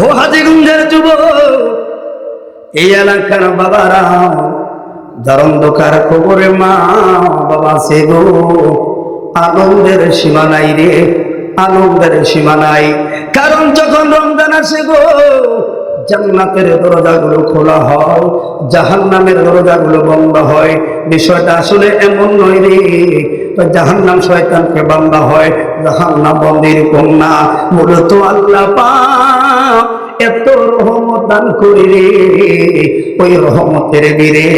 ও হাজীগঞ্জের যুবক, এই এলাকার বাবারা, যার অন্ধকার কবরে মা বাবা আছে গো, আনন্দের সীমা নাই রে, আনন্দের সীমা নাই। কারণ যখন রমজান আসে গো, জান্নাতের দরজাগুলো খোলা হয়, জাহান্নামের দরজাগুলো বন্ধ হয়। বিষয়টা আসলে এমন নয় রে, জাহান্নাম শয়তানকে বান্দা হয়, জাহান্নাম বন্দির কন্যা। মূলত আল্লাহ পাক এত রহমত দান করে রে, ওই রহমতের বীরে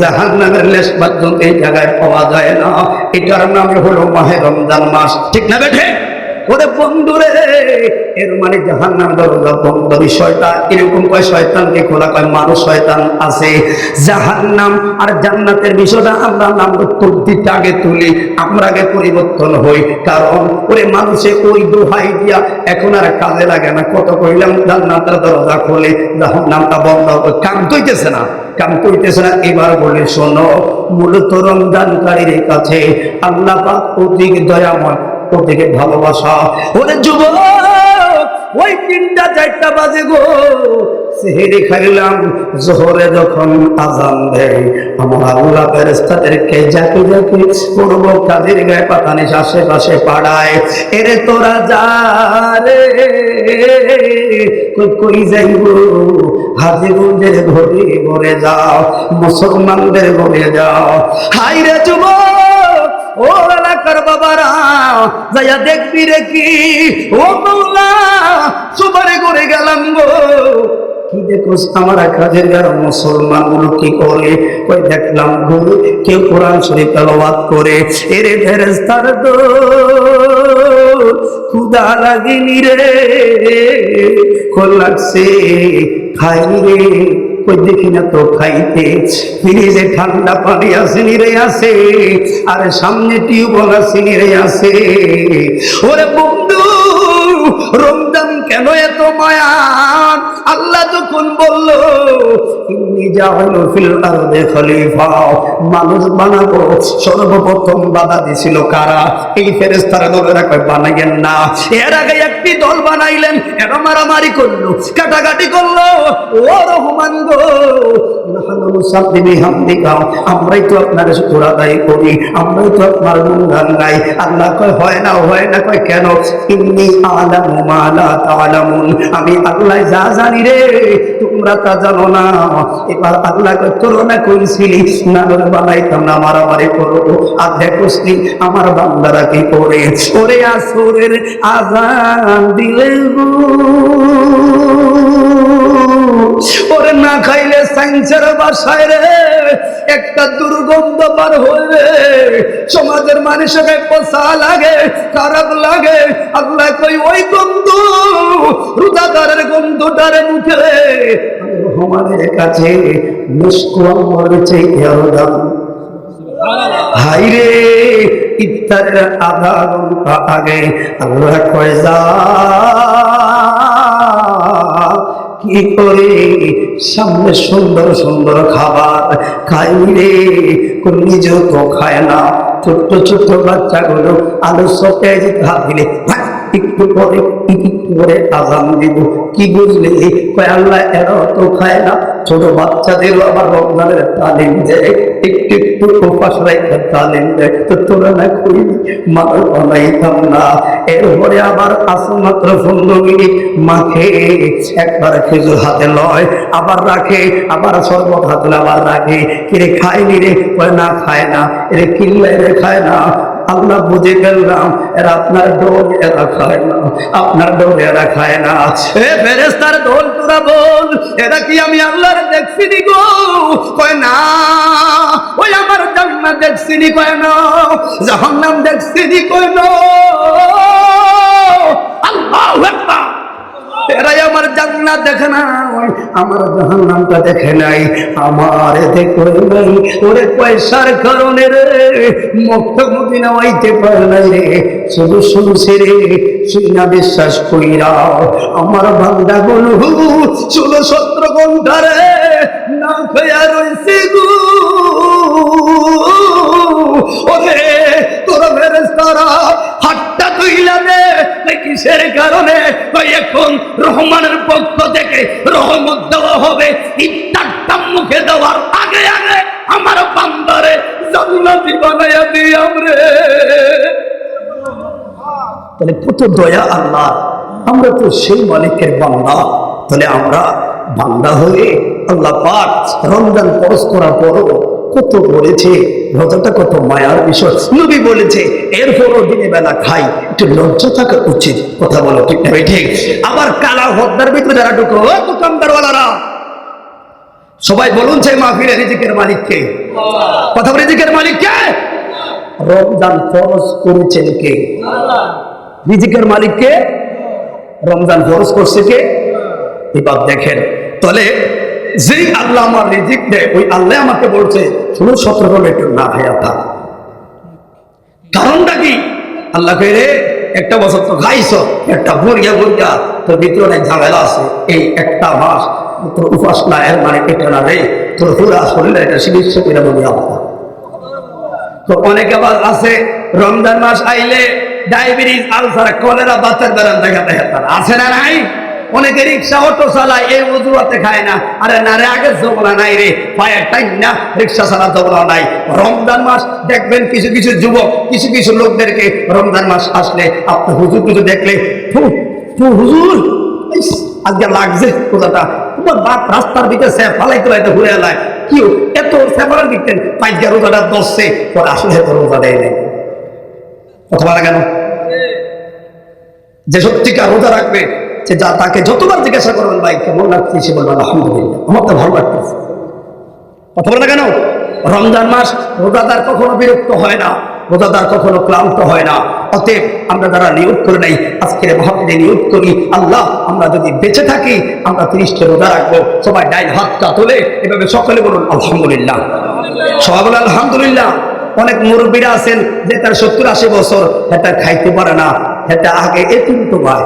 জাহান্নামের লেশ পর্যন্ত এই জায়গায় পাওয়া যায় না। এটার নামে হলো মাহে রমজান মাস, ঠিক না বেঠে? ওরে বন্ধুরে, এর মানে জাহান্নাম দরজা বন্ধ। বিষয়টা এরকম, কয় শয়তানকে খোলা, কয় মানুষ শয়তান আছে। জাহান্নাম আর জান্নাতের বিষয়টা আমরা নাম দিকটা আগে তুলি, আমরা আগে পরিবর্তন হই। কারণ ওরে মানুষে ওই দোহাই দিয়া এখন আর কাজে লাগে না। কত কইলাম জান্নাতের দরজা খোলে, জাহান্নামটা বন্ধ, কাম কইতেছে না, কাম কইতেছে না। এবার বলে শোনো, মূলত রমজানকারীর কাছে আল্লাহ পাক অধিক দয়াময়, ওদিকে ভালোবাসা। ওরে যুবক, ওই 3টা 4টা বাজে গো, সেহরি খাইলাম, জোহরে যখন আজান দেয়, আমার আল্লাহ ফেরেশতাদেরকে জাকি জাকি পূর্ব কাদের গায়ে পাতানিস আশেপাশে পাড়ায়, এরে তোরা যা রে, কই যাইব? হাজীগঞ্জের ঘরে ঘরে যাও, মুসলমানদের ঘরে যাও। হাই রে যুবক, ও এলাকার বাবারা, যাইয়া দেখবি রে কি, ও মাওলা সুবারে করে গেলাম গো, কি দেখোস আমার কাজের যারা মুসলমান গুলো কি করে? কই দেখলাম গো, কেউ কোরআন শরীফ তেলাওয়াত করে। এরে ফেরেশতার দোল, ক্ষুধা লাগেনি রে, কোন লাগছে, খাইনি রে, কই দেখি না তো খাইতে। ফ্রিজে ঠান্ডা পানি আসেনি রে, আছে, আর সামনে টিউবওয়েল আসেনি রে, আছে। ওরে বন্ধু, রমজান কেন এত মায়া? আল্লাহ যখন বলল ইন্নী জাআলু ফিল আরদি খলিফা, মানুষ বানাবো, সর্বপ্রথম বাধা দিছিল কারা? এই ফেরেশতারা দলেরা কয় বানাইয়েন না। এর আগে একটি দল বানাইলেন, এরা মারামারি করলো, কাটাকাটি করলো। ও রহমান গো, নাহনু নুসাব্বিহু বিহামদিকা, আমরাই তো আপনার শুকর আদায় করি, আমরাই তো আপনার গুণগান গাই। আল্লাহ কয় হয় না, হয় না। কয় কেন? ইন্নী আ'লামু মা লা তা'লামুন, আমি আল্লাহ যা জানি রে, তোমরা তা জানো না। এবার আল্লাহ কয় তোর না কইছিলি না বানাইতাম না, মারামারি করবো, আর দেখোস নি আমার বান্দারা কি করে। ওরে আসরের আযান দিলে গো, ওরে না খাইলে সাইন্সের বাসায় রে একটা দুর্গন্ধ বার হইবে, সমাজের মানুষকে পচা লাগে, খারাপ লাগে। আল্লাহ কই ওই গন্ধ, রোজাদারের গন্ধটারে মুখে রহমানের কাছে মুস্কুয়ার চাইতে আরো দাম। হাই রে, ইফতারের আধা ঘন্টা আগে আল্লাহ কয় যা, কি করে সামনে সুন্দর সুন্দর খাবার খাই রে, নিজেও তো খায় না। ছোট্ট ছোট্ট বাচ্চাগুলো আলু সপে হাত দিলে একটু পরে আজান দিব, কি বুঝলি? কয় আল্লাহ এরা তো খায় না, ছোট বাচ্চাদের আবার রমজানের তালিম দেয়, একটু একটু উপাস রাখতে তালিম দেয়। তো তোরা না কইবি মানুষ বানাইতাম না। এরপরে আবার আসল মাত্র 15 মিনিট মাখে, একবার খেজুর হাতে লয়, আবার রাখে, আবার শরবত হাতে আবার রাখে। কিরে খায়নি রে? কয় না খায় না। এরে কিল্লাই রে খায় না। আল্লাহ বুঝে ফেললাম, এরা আপনার ডোল এরা খায় না, আপনার ডোল এরা খায় না। এ ফেরেশতার ডোল তোরা বল, এরা কি আমি আল্লাহর দেখছি নি গো? কয় না। ওই আমার জান্নাত দেখছি নি? কয় না। জাহান্নাম দেখছি নি? কয় না। আল্লাহু আকবার। এরাই আমার জান্নাত দেখে নাই, আমার জাহান্নামটা দেখে নাই, আমার দেখে নাই। ওরে পয়সার কারণে রে মক্কা মদিনা আইতে পারে নাই রে, শুধু শুনছে রে, শুনা বিশ্বাস কইরা আমার বান্দা গুলো 16-17 ঘন্টা রে না খায়া রইছে গো। ওরে তোরা ফেরেশতারা হাতটা তুইলা দে, দেখি কিসের কারণে? এখন রহমানের পক্ষ থেকে রহমত দেওয়া হবে, ইফতারটা মুখে দেওয়ার আগে আগে আমার বান্দারে জান্নাতি বানায়া দিয়াম রে। তাহলে কত দয়া আল্লাহ, আমরা তো সেই মালিকের বান্দা। তাহলে আমরা বান্দা হয়ে আল্লাহ পাক রমজান ফরজ করার পরও কত বলেছে, রোজাটা কত মায়ার বিষয়। নবী বলেছে এরপরও দিনে বেলা খাই, একটু লজ্জা থাকা উচিত। কথা বলো ঠিক না ঠিক? আবার কালা হদ্দার ভিতরে যারা ঢুকো, দোকানদারওয়ালারা সবাই বলুন যে মাহফিলে রিজিকের মালিককে। কথা বলে রিজিকের মালিককে। রমজান ফরজ করেছেন কে? রিজিকের মালিককে। রমজান ফরজ করছে কে? এবার দেখেন, তাহলে যেই আল্লাহ আমার রিজিক দেয়, ওই আল্লাহ আমাকে বলছে শুনো সতর্ক একটু না খাইয়া থাক। কারণটা কি? আল্লাহ কে রে একটা বছর তো খাইছ, একটা বরিয়া বরিয়া তোর ভিতরে অনেক ঝামেলা আছে, এই একটা মাস তোর উপাস না, এর মানে এটা না রে, তোর পুরা শরীরে এটা চিকিৎসা করে বলি আল্লাহ। তো অনেকে আবার আছে রমজান মাস আইলে ডায়াবেটিস, আলসার, কলেরা, বাচ্চার বেড়ান দেখা দেখা আছে না নাই? অনেকে রিক্সা অটো চালায়, এই অজুহাতে খায় না। আরে না রে, আগে জমলা নাই রে, পায়ের টাইম না, রিক্সা চালা জমলা নাই। রমজান মাস দেখবেন কিছু কিছু যুবক, কিছু কিছু লোকদেরকে রমজান মাস আসলে আপনি হুজুর কিছু দেখলে হুজুর আজকে লাগছে রোজাটা, তোমার বাপ রাস্তার ভিতরে সে ফালাইতে ফালাইতে ঘুরে এলায় কি এত সেপারেট দিতেন, পাঁচটা রোজাটা দশছে পরে আসলে এত রোজা দেয় নেই। কথা বলা কেন? যে সত্যিকার রোজা রাখবে, সে যা তাকে যতবার জিজ্ঞাসা করবেন ভাই কেমন লাগছে, সে বলবেন আলহামদুলিল্লাহ, আমার তো ভালো লাগতেছে। কথা বলে না কেন? রমজান মাস রোজাদার কখনো বিরক্ত হয় না, রোজাদার কখনো ক্লান্ত হয় না। অতএব আমরা যারা নিয়োগ করে নাই, আজকের মাহফিলে নিয়োগ করি, আল্লাহ আমরা যদি বেঁচে থাকি আমরা 30টা রোজা রাখবো। সবাই ডাইন হাতটা তোলে, এভাবে সকলে বলুন আলহামদুলিল্লাহ। সবাই বলে আলহামদুলিল্লাহ। অনেক মুরব্বীরা আছেন যে তার 70-80 বছর, এটা খাইতে পারে না, এটা আগে এতিম তো ভাই,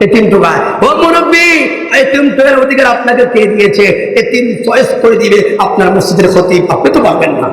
এতিম তো ভাই। ও মুরব্বী, এতিম তোর অধিকার আপনাকে কে দিয়েছে? এতিম চয়েস করে দিবে আপনার মসজিদের খতিব, আপনি তো পারবেন না।